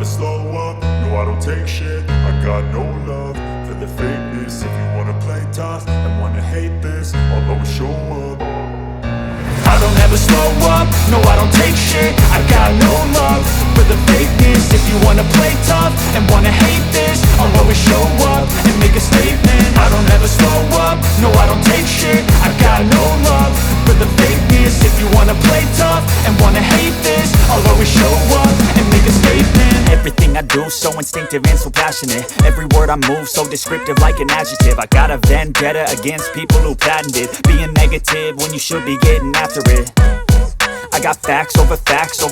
slow up, no I don't take shit. I got no love for the fakeness. If you wanna play tough and wanna hate this, I'll always show up. I don't ever slow up, no I don't take shit. I got no love for the fakeness. If you wanna play tough and wanna hate this, I'll always show up and make a statement. I don't ever slow up, no I don't take shit. I got no love for the fakeness. If you wanna play tough and wanna hate this, I'll always show up and make a statement. Everything I do so instinctive and so passionate. Every word I move so descriptive like an adjective. I got a vendetta against people who patented being negative when you should be getting after it. I got facts over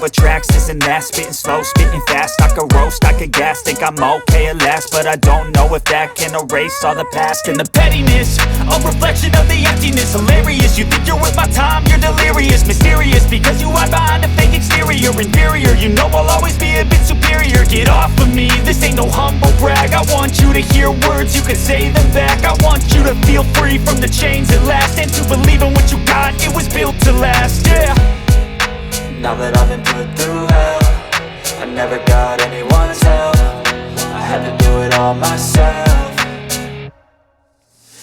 tracks, this and that. Spitting slow, spitting fast, I could roast, I could gas. Think I'm okay at last, but I don't know if that can erase all the past. And the pettiness, a reflection of the emptiness. Hilarious, you think you're worth my time, you're delirious. Mysterious, because you hide behind a fake exterior. Inferior, you know I'll always be a bit superior. Get off of me, this ain't no humble brag. I want you to hear words, you can say them back. I want you to feel free from the chains at last, and to believe in what you got, it was built to last, yeah. Now that I've been put through hell, I never got anyone's help. I had to do it all myself.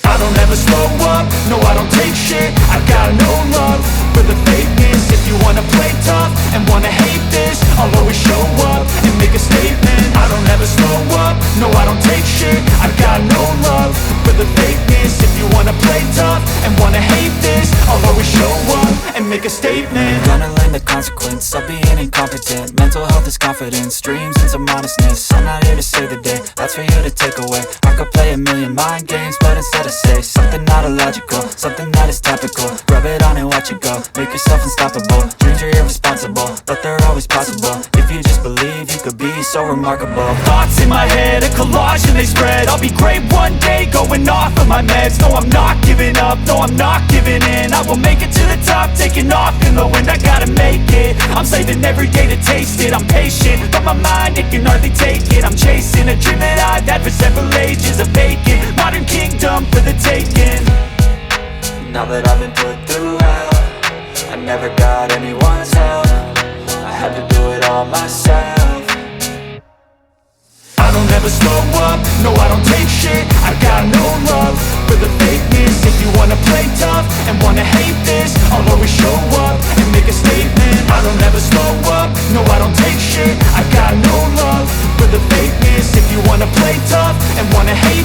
I don't ever slow up, no I don't take shit. I got no love for the fakeness. If you wanna play tough and wanna hate this, I'll always show up and make a statement. I don't ever slow up, no I don't take shit. I got no love for the fakeness. If you wanna play tough and wanna hate this, I'll always show up and make a statement. Gonna learn the consequence of being incompetent. Mental health is confidence, dreams and some honestness. I'm not here to save the day, that's for you to take away. I could play a million mind games, but instead I say something not illogical, something that is topical. Rub it on and watch it go, make yourself unstoppable. Dreams are irresponsible, but they're always possible. If you just believe, you could be so remarkable. Thoughts in my head, a collage and they spread. I'll be great one day, going off of my meds. No, I'm not giving up, no, I'm not giving in. I will make it to the top, taking off in the wind. I gotta make it, I'm saving every day to taste it. I'm patient, but my mind, it can hardly take it. I'm chasing a dream that I've had for several ages. A vacant, modern kingdom for the taking. Now that I've been put through hell, I never got anyone's help. I had to do it all myself. I don't ever slow up, no I don't take shit. I got no love for the fakeness. If you wanna play tough and wanna hate this, I'll always show up and make a statement. I don't ever slow up, no I don't take shit. I got no love for the fakeness. If you wanna play tough and wanna hate